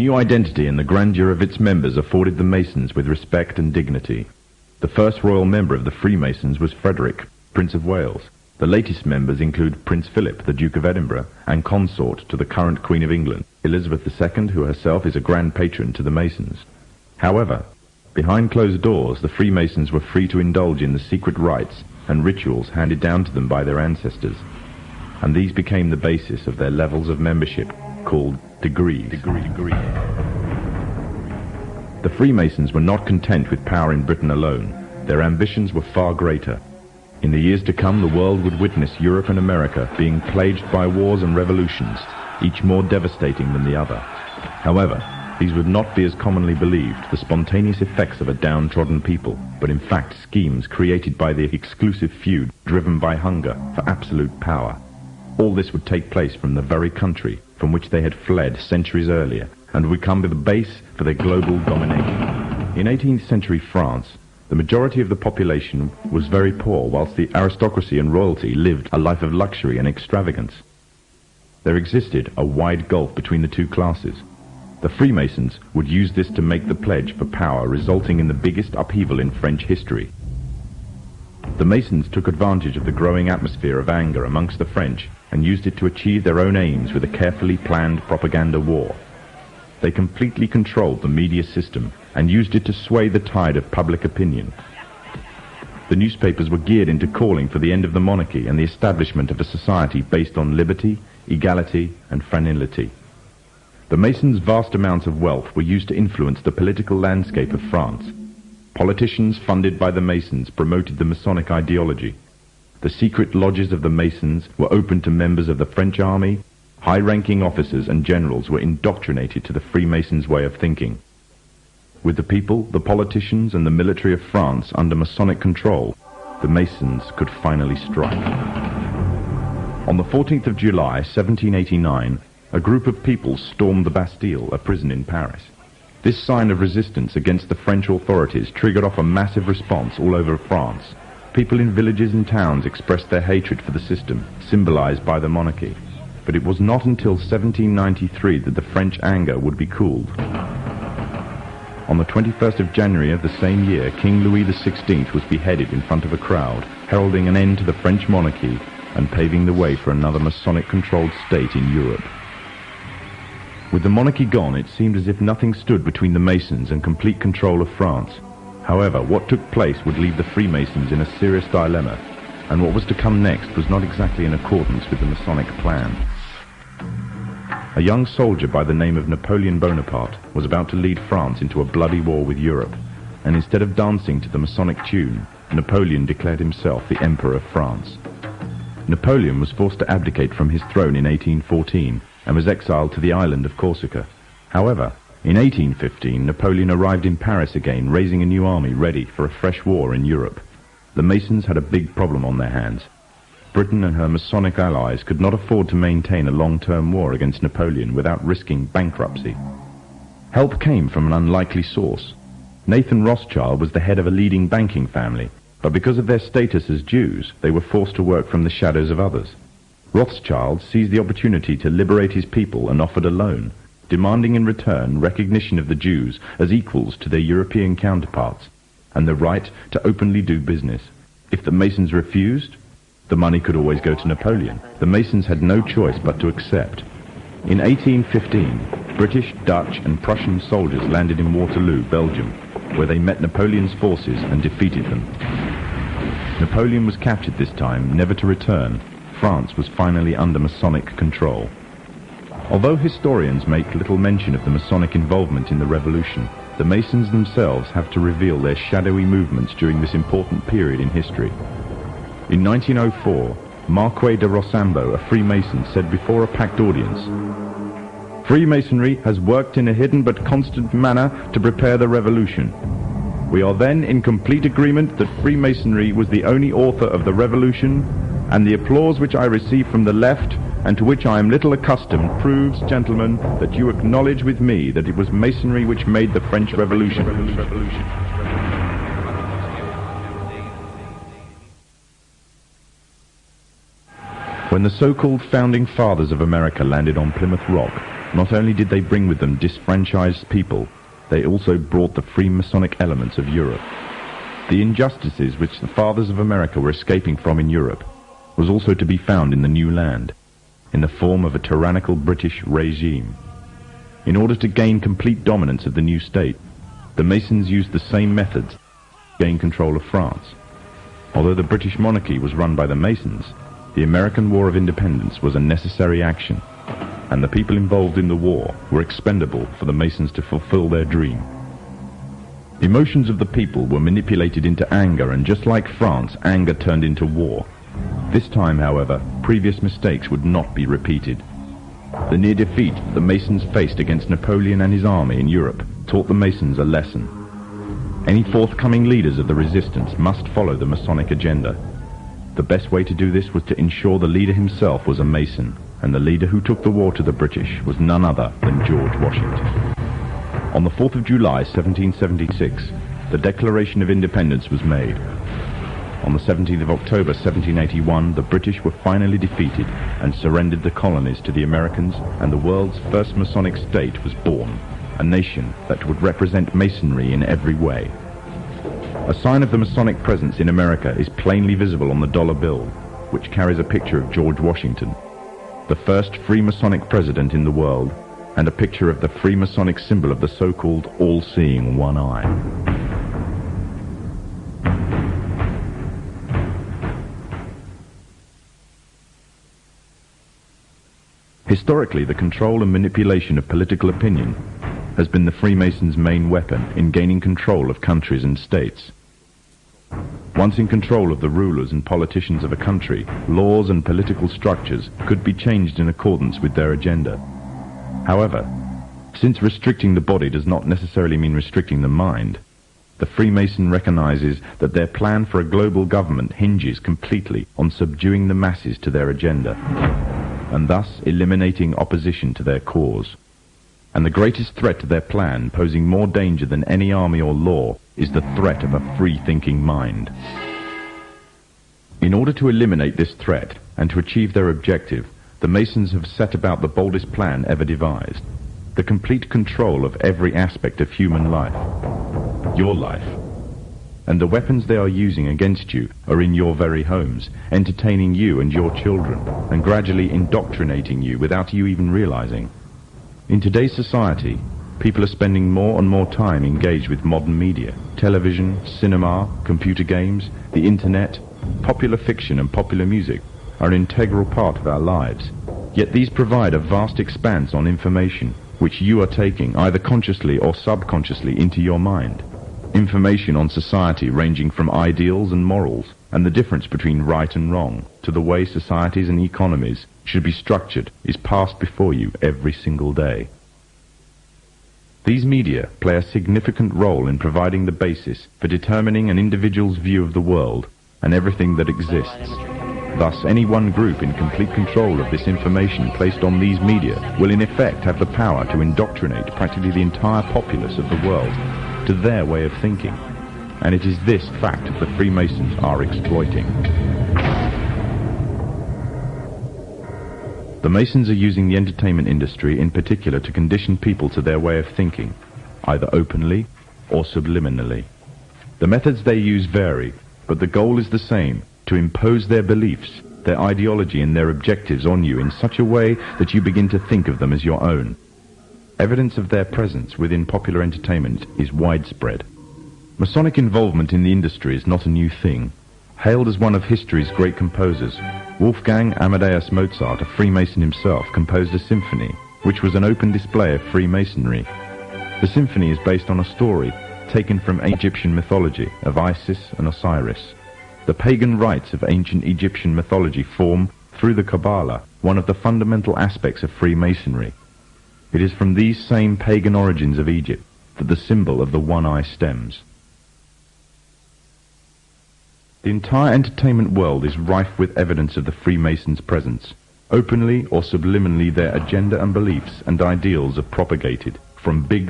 New identity and the grandeur of its members afforded the Masons with respect and dignity. The first royal member of the Freemasons was Frederick, Prince of Wales. The latest members include Prince Philip, the Duke of Edinburgh, and consort to the current Queen of England, Elizabeth II, who herself is a grand patron to the Masons. However, behind closed doors, the Freemasons were free to indulge in the secret rites and rituals handed down to them by their ancestors, and these became the basis of their levels of membership, called degrees. The Freemasons were not content with power in Britain alone. Their ambitions were far greater. In the years to come, the world would witness Europe and America being plagued by wars and revolutions, each more devastating than the other. However, these would not be as commonly believed, the spontaneous effects of a downtrodden people, but in fact schemes created by the exclusive feud driven by hunger for absolute power. All this would take place from the very country from which they had fled centuries earlier, and would become the base for their global domination. In 18th century France, the majority of the population was very poor, whilst the aristocracy and royalty lived a life of luxury and extravagance. There existed a wide gulf between the two classes. The Freemasons would use this to make the pledge for power, resulting in the biggest upheaval in French history. The Masons took advantage of the growing atmosphere of anger amongst the French and used it to achieve their own aims with a carefully planned propaganda war. They completely controlled the media system and used it to sway the tide of public opinion. The newspapers were geared into calling for the end of the monarchy and the establishment of a society based on liberty, equality, and fraternity. The Masons' vast amounts of wealth were used to influence the political landscape of France. Politicians funded by the Masons promoted the Masonic ideology. The secret lodges of the Masons were open to members of the French army. High-ranking officers and generals were indoctrinated to the Freemasons' way of thinking. With the people, the politicians, and the military of France under Masonic control, the Masons could finally strike. On the 14th of July, 1789, a group of people stormed the Bastille, a prison in Paris. This sign of resistance against the French authorities triggered off a massive response all over France. People in villages and towns expressed their hatred for the system, symbolized by the monarchy. But it was not until 1793 that the French anger would be cooled. On the 21st of January of the same year, King Louis XVI was beheaded in front of a crowd, heralding an end to the French monarchy and paving the way for another Masonic-controlled state in Europe. With the monarchy gone, it seemed as if nothing stood between the Masons and complete control of France. However, what took place would leave the Freemasons in a serious dilemma, and what was to come next was not exactly in accordance with the Masonic plan. A young soldier by the name of Napoleon Bonaparte was about to lead France into a bloody war with Europe, and instead of dancing to the Masonic tune, Napoleon declared himself the Emperor of France. Napoleon was forced to abdicate from his throne in 1814 and was exiled to the island of Corsica. However, in 1815, Napoleon arrived in Paris again, raising a new army ready for a fresh war in Europe. The Masons had a big problem on their hands. Britain and her Masonic allies could not afford to maintain a long-term war against Napoleon without risking bankruptcy. Help came from an unlikely source. Nathan Rothschild was the head of a leading banking family, but because of their status as Jews, they were forced to work from the shadows of others. Rothschild seized the opportunity to liberate his people and offered a loan, demanding in return recognition of the Jews as equals to their European counterparts, and the right to openly do business. If the Masons refused, the money could always go to Napoleon. The Masons had no choice but to accept. In 1815, British, Dutch, and Prussian soldiers landed in Waterloo, Belgium, where they met Napoleon's forces and defeated them. Napoleon was captured this time, never to return. France was finally under Masonic control. Although historians make little mention of the Masonic involvement in the Revolution, the Masons themselves have to reveal their shadowy movements during this important period in history. In 1904, Marquis de Rochambeau, a Freemason, said before a packed audience, "Freemasonry has worked in a hidden but constant manner to prepare the revolution. We are then in complete agreement that Freemasonry was the only author of the revolution, and the applause which I receive from the left, and to which I am little accustomed, proves, gentlemen, that you acknowledge with me that it was Masonry which made the French Revolution." When the so-called founding fathers of America landed on Plymouth Rock, Not only did they bring with them disfranchised people, they also brought the Freemasonic elements of Europe. The injustices which the fathers of America were escaping from in Europe was also to be found in the new land, in the form of a tyrannical British regime. In order to gain complete dominance of the new state, the Masons used the same methods to gain control of France. Although the British monarchy was run by the Masons, the American War of Independence was a necessary action, and the people involved in the war were expendable for the Masons to fulfill their dream. Emotions of the people were manipulated into anger, and just like France, anger turned into war. This time, however, previous mistakes would not be repeated. The near defeat that the Masons faced against Napoleon and his army in Europe taught the Masons a lesson. Any forthcoming leaders of the resistance must follow the Masonic agenda. The best way to do this was to ensure the leader himself was a Mason, and the leader who took the war to the British was none other than George Washington. On the 4th of July 1776, the Declaration of Independence was made. On the 17th of October 1781, the British were finally defeated and surrendered the colonies to the Americans, and the world's first Masonic state was born, a nation that would represent Masonry in every way. A sign of the Masonic presence in America is plainly visible on the dollar bill, which carries a picture of George Washington, the first Freemasonic president in the world, and a picture of the Freemasonic symbol of the so-called all-seeing one eye. Historically, the control and manipulation of political opinion has been the Freemasons' main weapon in gaining control of countries and states. Once in control of the rulers and politicians of a country, laws and political structures could be changed in accordance with their agenda. However, since restricting the body does not necessarily mean restricting the mind, the Freemason recognizes that their plan for a global government hinges completely on subduing the masses to their agenda, and thus eliminating opposition to their cause. And the greatest threat to their plan, posing more danger than any army or law, is the threat of a free-thinking mind. In order to eliminate this threat and to achieve their objective, the Masons have set about the boldest plan ever devised: the complete control of every aspect of human life, your life. And the weapons they are using against you are in your very homes, entertaining you and your children, and gradually indoctrinating you without you even realizing. In today's society, people are spending more and more time engaged with modern media. Television, cinema, computer games, the internet, popular fiction and popular music are an integral part of our lives. Yet these provide a vast expanse on information, which you are taking, either consciously or subconsciously, into your mind. Information on society ranging from ideals and morals, and the difference between right and wrong, to the way societies and economies should be structured, is passed before you every single day. These media play a significant role in providing the basis for determining an individual's view of the world and everything that exists. Thus, any one group in complete control of this information placed on these media will in effect have the power to indoctrinate practically the entire populace of the world to their way of thinking. And it is this fact the Freemasons are exploiting. The Masons are using the entertainment industry in particular to condition people to their way of thinking, either openly or subliminally. The methods they use vary, but the goal is the same: to impose their beliefs, their ideology and their objectives on you in such a way that you begin to think of them as your own. Evidence of their presence within popular entertainment is widespread. Masonic involvement in the industry is not a new thing. Hailed as one of history's great composers, Wolfgang Amadeus Mozart, a Freemason himself, composed a symphony, which was an open display of Freemasonry. The symphony is based on a story taken from Egyptian mythology of Isis and Osiris. The pagan rites of ancient Egyptian mythology form, through the Kabbalah, one of the fundamental aspects of Freemasonry. It is from these same pagan origins of Egypt that the symbol of the one eye stems. The entire entertainment world is rife with evidence of the Freemasons' presence. Openly or subliminally their agenda and beliefs and ideals are propagated from big